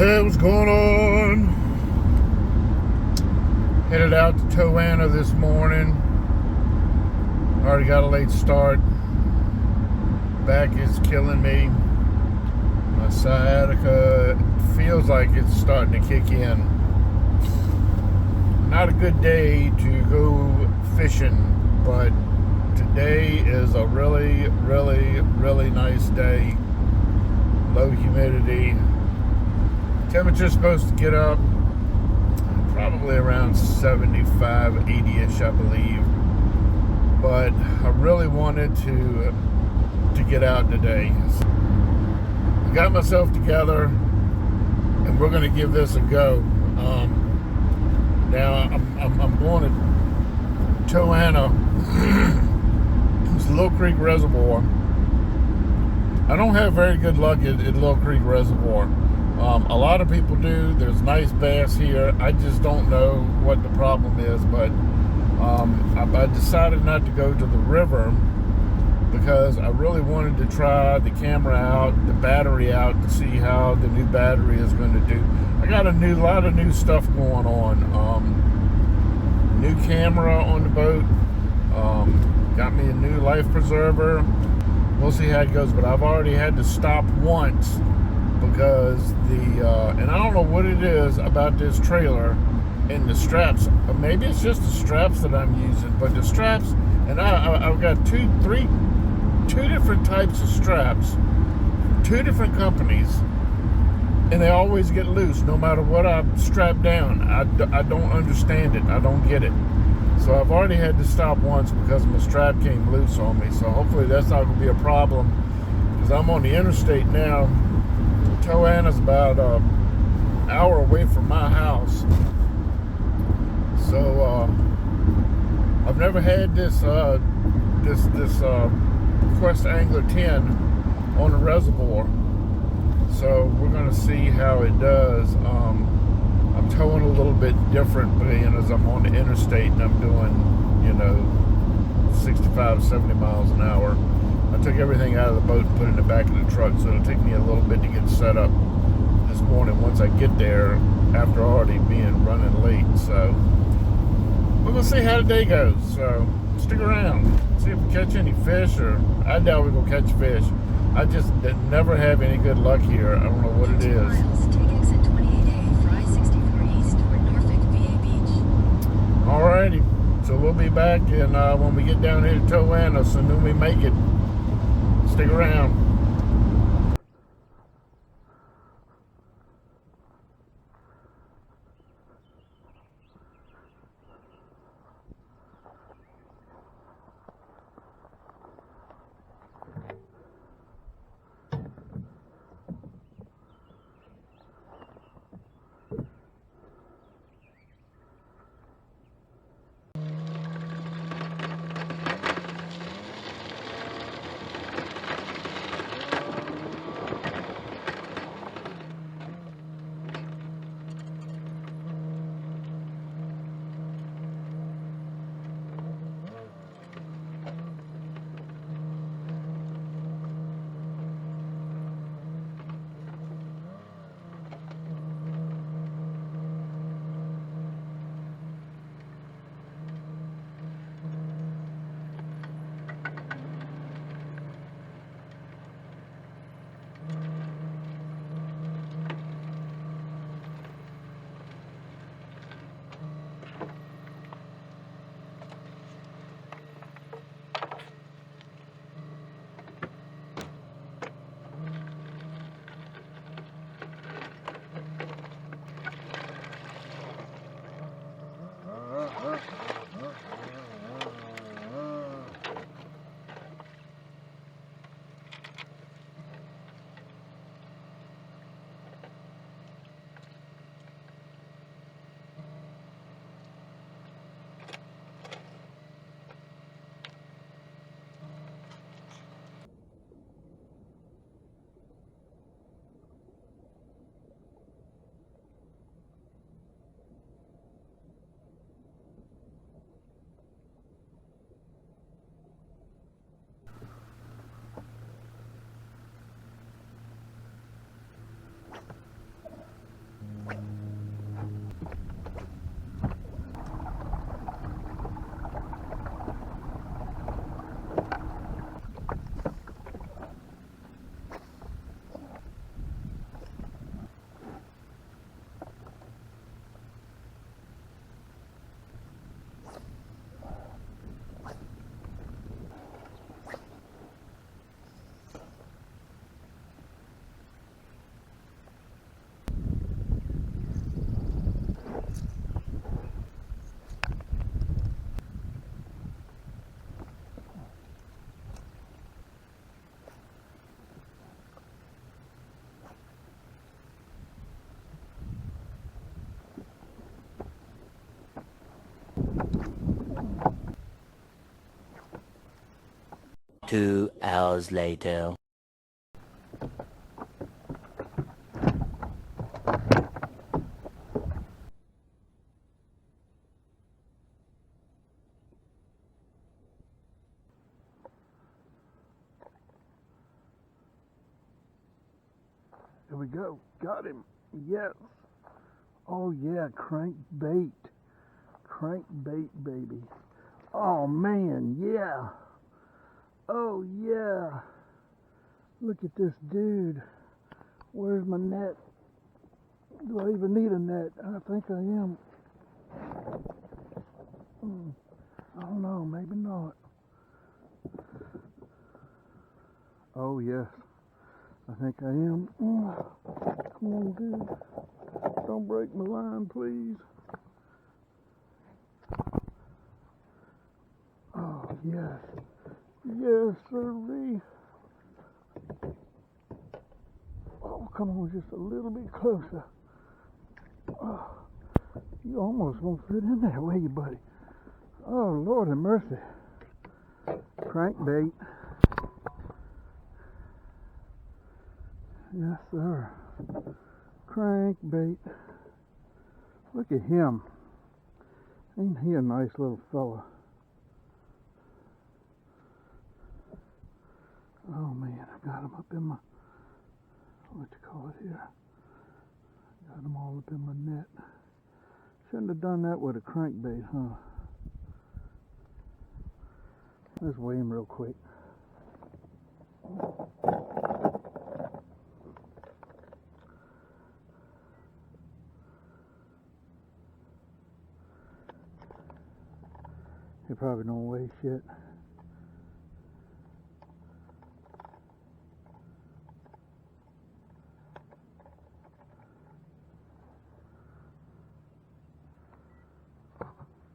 Hey, what's going on? Headed out to Toanna this morning. Already got a late start. Back is killing me. My sciatica feels like it's starting to kick in. Not a good day to go fishing, but today is a really, really nice day. Low humidity. Temperature's supposed to get up probably around 75, 80-ish, I believe. But I really wanted to get out today. So I got myself together, and we're going to give this a go. Now I'm going to Toanna. It's Little Creek Reservoir. I don't have very good luck at Little Creek Reservoir. A lot of people do. There's nice bass here. I just don't know what the problem is, but I decided not to go to the river because I really wanted to try the camera out, the battery out, to see how the new battery is going to do. I got a lot of new stuff going on. New camera on the boat. Got me a new life preserver. We'll see how it goes, but I've already had to stop once because and I don't know what it is about this trailer and the straps. Maybe it's just the straps that I'm using, but the straps, and I've got two different types of straps, two different companies, and they always get loose no matter what I strap down. I don't understand it. I don't get it. So I've already had to stop once because my strap came loose on me. So hopefully that's not going to be a problem, because I'm on the interstate now. Toanna's about an hour away from my house. So I've never had this Quest Angler 10 on a reservoir. So we're going to see how it does. I'm towing a little bit different, being as I'm on the interstate and I'm doing, 65, 70 miles an hour. I took everything out of the boat and put it in the back of the truck, so it'll take me a little bit to get set up this morning once I get there, after already being running late. So we're going to see how the day goes. So stick around, see if we catch any fish, or I doubt we're going to catch fish. I just never have any good luck here. I don't know what it is. Alrighty, so we'll be back, and when we get down here to Toanna, assuming we make it. Stick around. 2 hours later. There we go. Got him. Yes. Oh yeah, crankbait. Crankbait, baby. Oh man, yeah. Oh yeah. Look at this dude. Where's my net? Do I even need a net? I think I am. I don't know, maybe not. Oh yes. I think I am. Come on, dude. Don't break my line, please. Oh, yes. Yes, sirree. Oh, come on, just a little bit closer. Oh, you almost won't fit in there, will you, buddy? Oh, Lord have mercy. Crankbait. Yes, sir. Crankbait. Look at him. Ain't he a nice little fella? Oh man, I got him up in my, what you call it here? Got him all up in my net. Shouldn't have done that with a crankbait, huh? Let's weigh him real quick. He probably don't weigh shit.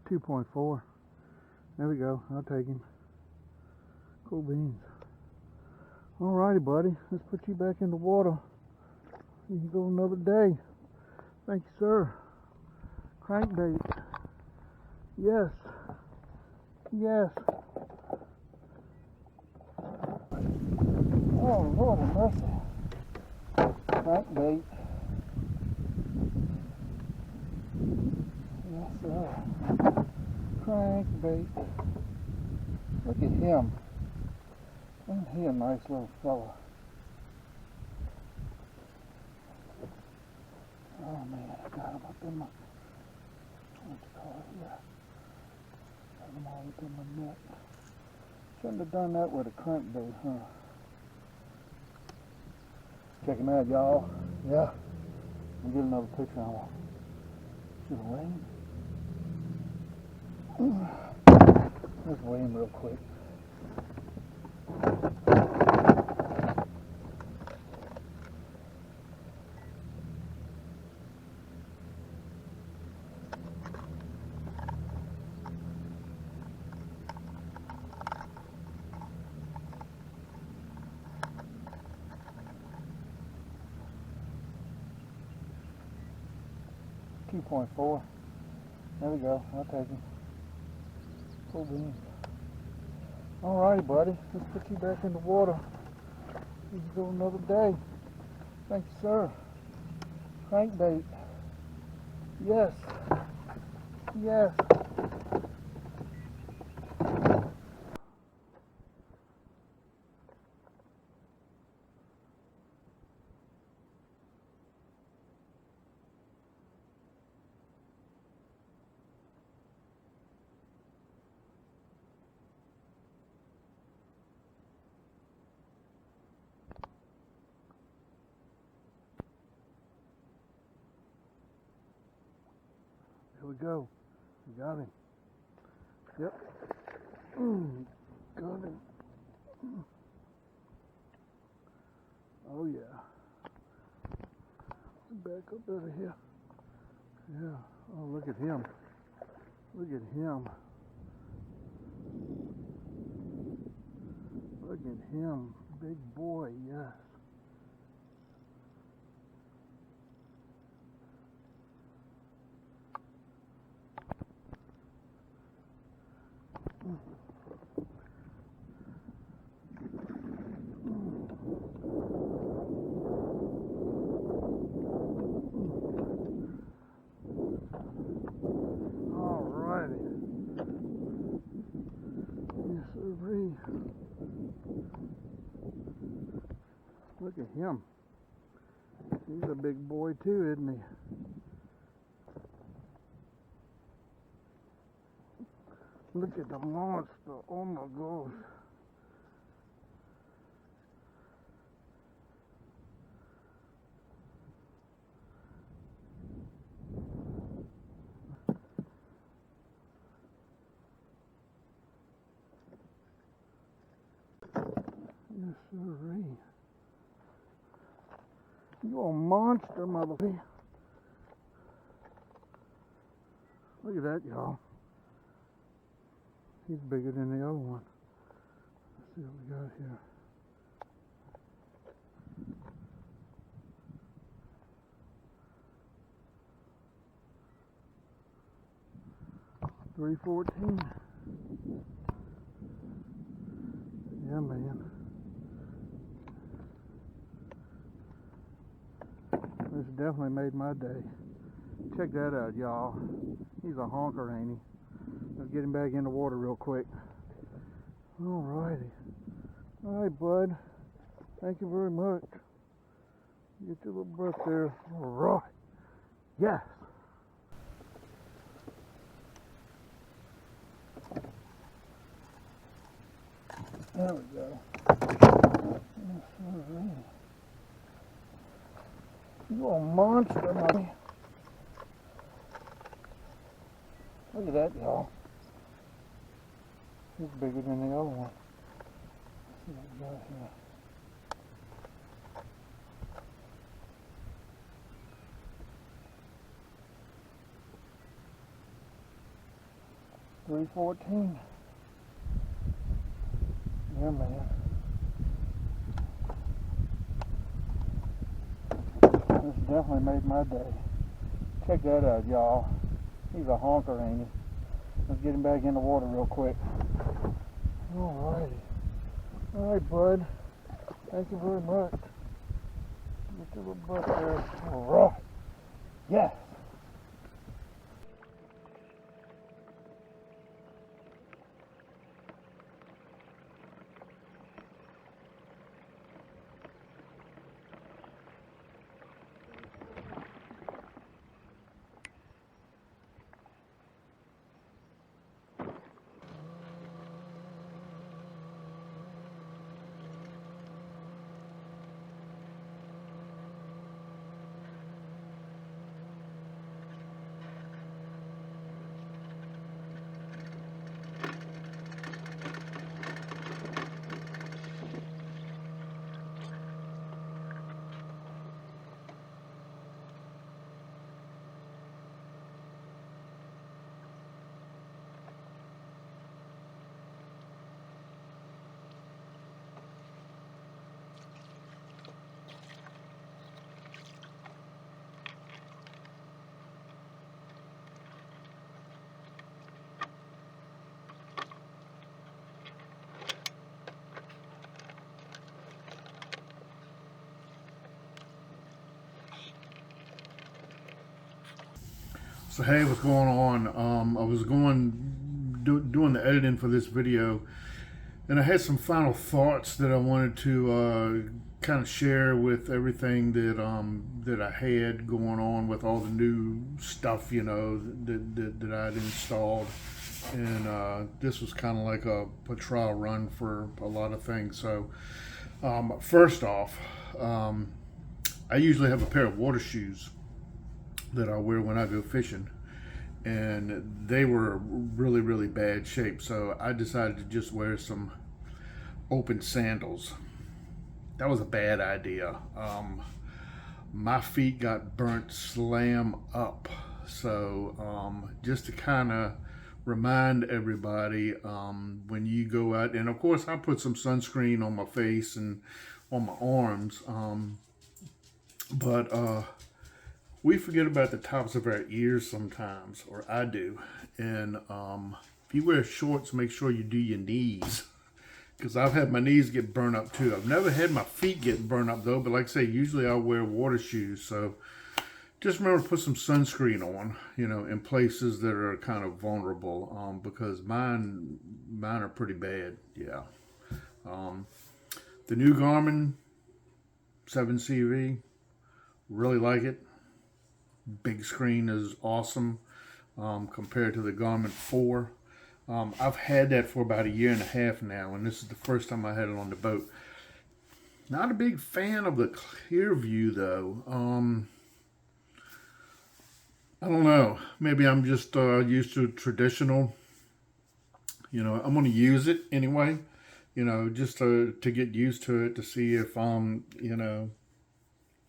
.4. There we go. I'll take him. Cool beans. Alrighty, buddy. Let's put you back in the water. You can go another day. Thank you, sir. Crankbait. Yes. Yes. Oh, Lord have mercy. Crankbait. Yes, sir. Crankbait. Look at him. Ain't he a nice little fella? Oh man, I got him up in my, what you call it here? Got him all up in my net. Shouldn't have done that with a crankbait, huh? Check him out, y'all. Yeah. I'll get another picture on him. Should have weighed him. Let's weigh him real quick. .4. There we go. I'll take him. Cool beans. Alrighty, buddy. Let's put you back in the water. You can go another day. Thank you, sir. Crankbait. Yes. Yes. Here we go. We got him. Yep. Got him. Oh yeah. Back up out of here. Yeah. Oh, look at him. Look at him. Look at him. Big boy, yes. He's a big boy too, isn't he? Look at the monster. Oh my gosh. Yes, sirree. You a monster, motherfucker. Look at that, y'all. He's bigger than the other one. Let's see what we got here. $3.14. Yeah, man. This definitely made my day. Check that out, y'all. He's a honker, ain't he? Let's get him back in the water real quick. Alrighty. Alright, bud. Thank you very much. Get your little breath there. Alright. Yes. There we go. Yes, sir. You a monster, buddy. Look at that, y'all. He's bigger than the other one. Let's see what we got here. $3.14. Yeah, man. This definitely made my day. Check that out, y'all. He's a honker, ain't he? Let's get him back in the water real quick. Alrighty. Alright, bud. Thank you very much. Get your little butt there. Alright. Yes. So hey, what's going on? I was doing the editing for this video, and I had some final thoughts that I wanted to kind of share with everything that I had going on with all the new stuff, you know, that I'd installed. And this was kind of like a trial run for a lot of things. So first off, I usually have a pair of water shoes that I wear when I go fishing, and they were really bad shape, so I decided to just wear some open sandals. That was a bad idea. My feet got burnt slam up, so just to kind of remind everybody, when you go out, and of course I put some sunscreen on my face and on my arms, but we forget about the tops of our ears sometimes, or I do. And if you wear shorts, make sure you do your knees, because I've had my knees get burned up too. I've never had my feet get burned up though, but like I say, usually I'll wear water shoes. So just remember to put some sunscreen on, you know, in places that are kind of vulnerable, because mine are pretty bad. Yeah. The new Garmin 7CV. Really like it. Big screen is awesome compared to the Garmin 4. I've had that for about a year and a half now, and this is the first time I had it on the boat. Not a big fan of the clear view though. I don't know. Maybe I'm just used to traditional. I'm going to use it anyway. Just to get used to it, to see if I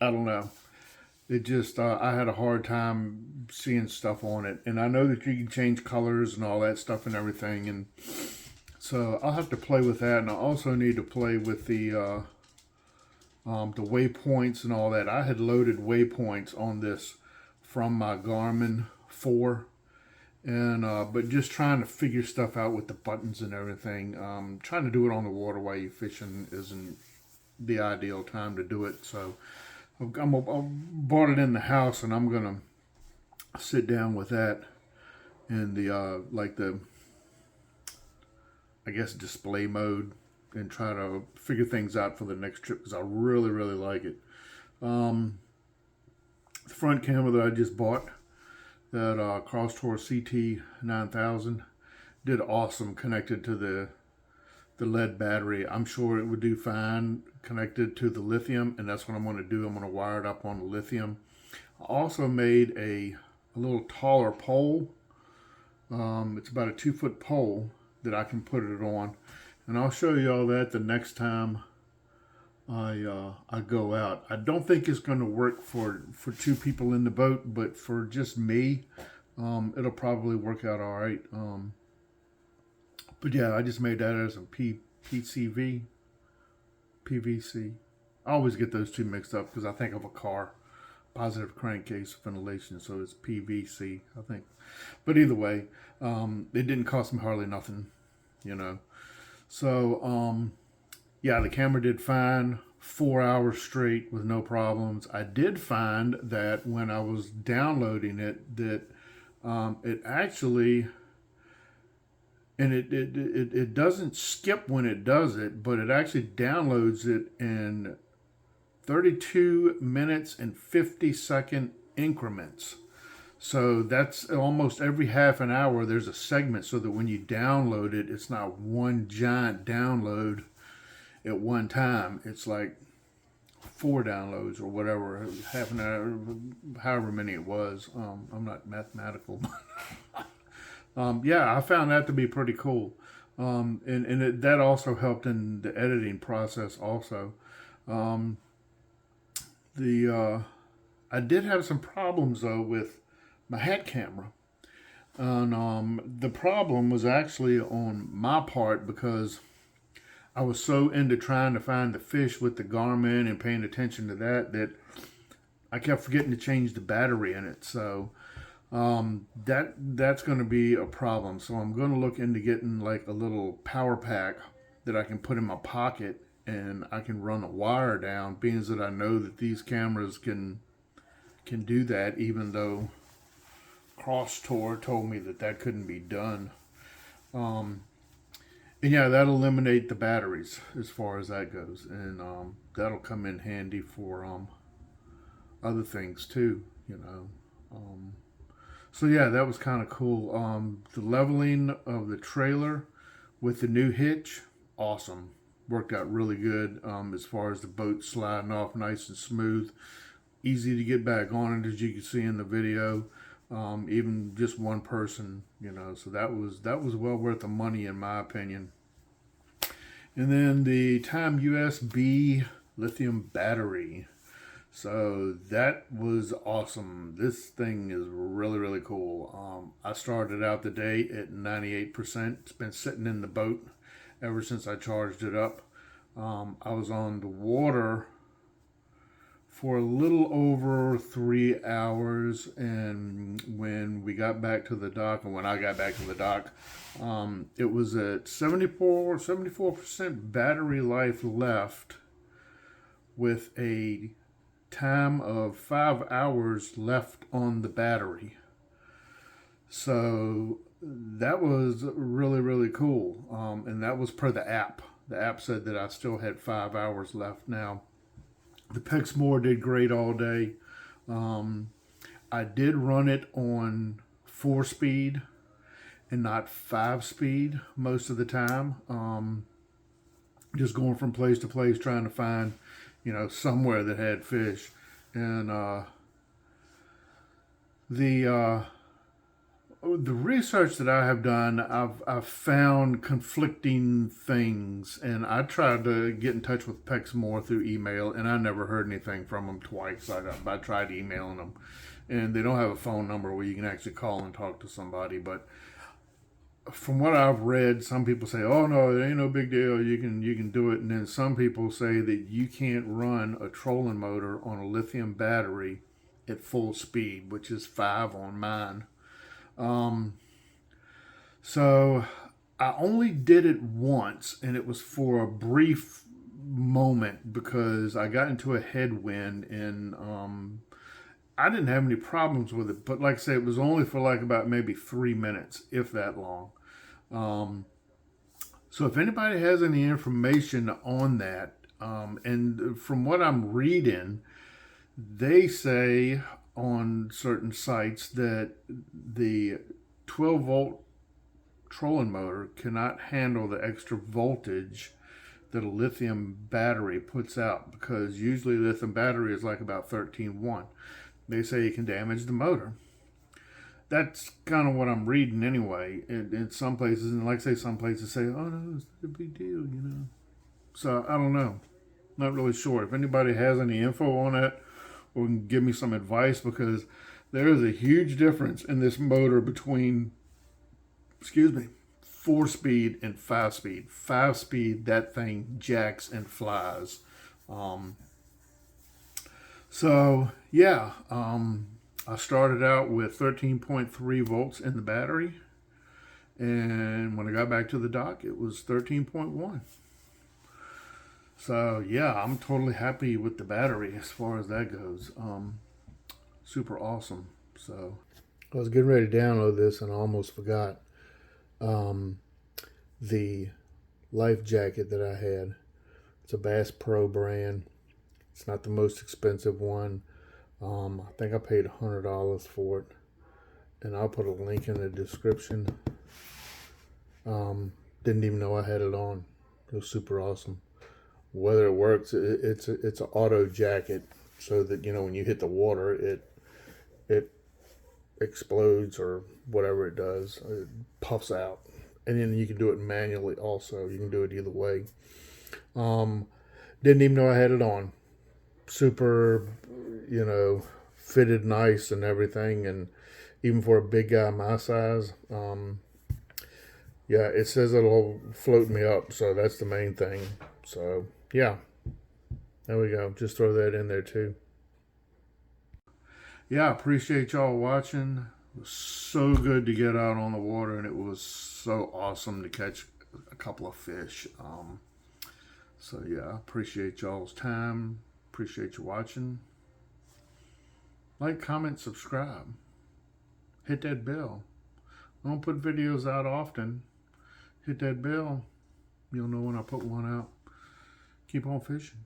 don't know. It just I had a hard time seeing stuff on it, and I know that you can change colors and all that stuff and everything, and so I'll have to play with that, and I also need to play with the waypoints and all that. I had loaded waypoints on this from my Garmin 4, and but just trying to figure stuff out with the buttons and everything. Trying to do it on the water while you're fishing isn't the ideal time to do it, so I bought it in the house, and I'm gonna sit down with that in the I guess display mode, and try to figure things out for the next trip, because I really like it. The front camera that I just bought, that Crosstour CT 9000, did awesome connected to the lead battery. I'm sure it would do fine connected to the lithium, and that's what I'm going to do. I'm going to wire it up on the lithium. I also made a little taller pole. It's about a 2-foot pole that I can put it on, and I'll show you all that the next time I go out. I don't think it's going to work for 2 people in the boat, but for just me, it'll probably work out all right. But yeah, I just made that as a PVC. I always get those two mixed up because I think of a car. Positive crankcase ventilation, so it's PVC, I think. But either way, it didn't cost me hardly nothing, So, yeah, the camera did fine. 4 hours straight with no problems. I did find that when I was downloading it, that it actually... And it doesn't skip when it does it, but it actually downloads it in 32 minutes and 50-second increments. So that's almost every half an hour there's a segment, so that when you download it, it's not one giant download at one time. It's like 4 downloads or whatever, half an hour, however many it was. I'm not mathematical. Yeah, I found that to be pretty cool. That also helped in the editing process also. I did have some problems though with my head camera. And the problem was actually on my part, because I was so into trying to find the fish with the Garmin and paying attention to that I kept forgetting to change the battery in it. So that's going to be a problem. So I'm going to look into getting like a little power pack that I can put in my pocket, and I can run a wire down, being that I know that these cameras can do that, even though Crosstour told me that couldn't be done. And yeah, that'll eliminate the batteries as far as that goes, and that'll come in handy for other things too, So yeah, that was kind of cool. The leveling of the trailer with the new hitch, awesome. Worked out really good as far as the boat sliding off nice and smooth. Easy to get back on it, as you can see in the video. Even just one person, so that was well worth the money in my opinion. And then the Time USB lithium battery. So that was awesome. This thing is really cool. I started out the day at 98%. It's been sitting in the boat ever since I charged it up. I was on the water for a little over 3 hours, and when we got back to the dock, and when I got back to the dock, it was at 74% battery life left, with a time of 5 hours left on the battery. So that was really cool. And that was per the app. The app said that I still had 5 hours left. Now, the Pexmore did great all day. I did run it on 4-speed and not 5-speed most of the time. Just going from place to place trying to find, somewhere that had fish. And the research that I have done, I've found conflicting things, and I tried to get in touch with Pexmore through email, and I never heard anything from them twice. I tried emailing them, and they don't have a phone number where you can actually call and talk to somebody. But from what I've read, some people say, "Oh no, it ain't no big deal. You can do it," and then some people say that you can't run a trolling motor on a lithium battery at full speed, which is 5 on mine. So I only did it once, and it was for a brief moment because I got into a headwind, and I didn't have any problems with it. But like I say, it was only for like about maybe 3 minutes, if that long. So if anybody has any information on that, and from what I'm reading, they say on certain sites that the 12-volt trolling motor cannot handle the extra voltage that a lithium battery puts out, because usually lithium battery is like about 13.1. They say it can damage the motor. That's kind of what I'm reading anyway. In some places, and like I say, some places say, "Oh no, it's not a big deal," So I don't know. Not really sure. If anybody has any info on it, or can give me some advice, because there is a huge difference in this motor between, 4-speed and 5-speed. 5-speed, that thing jacks and flies. So yeah, I started out with 13.3 volts in the battery, and when I got back to the dock, it was 13.1. So yeah, I'm totally happy with the battery as far as that goes. Super awesome. So I was getting ready to download this, and I almost forgot the life jacket that I had. It's a Bass Pro brand. It's not the most expensive one. I think I paid $100 for it, and I'll put a link in the description. Didn't even know I had it on. It was super awesome. Whether it works, it's an auto jacket, so that when you hit the water, it explodes or whatever it does. It puffs out, and then you can do it manually. Also, you can do it either way. Didn't even know I had it on. Super, fitted nice and everything, and even for a big guy my size, yeah, it says it'll float me up, so that's the main thing. So yeah, there we go. Just throw that in there too. Yeah, I appreciate y'all watching. It was so good to get out on the water, and it was so awesome to catch a couple of fish. So yeah, I appreciate y'all's time. Appreciate you watching. Like, comment, subscribe. Hit that bell. I don't put videos out often. Hit that bell. You'll know when I put one out. Keep on fishing.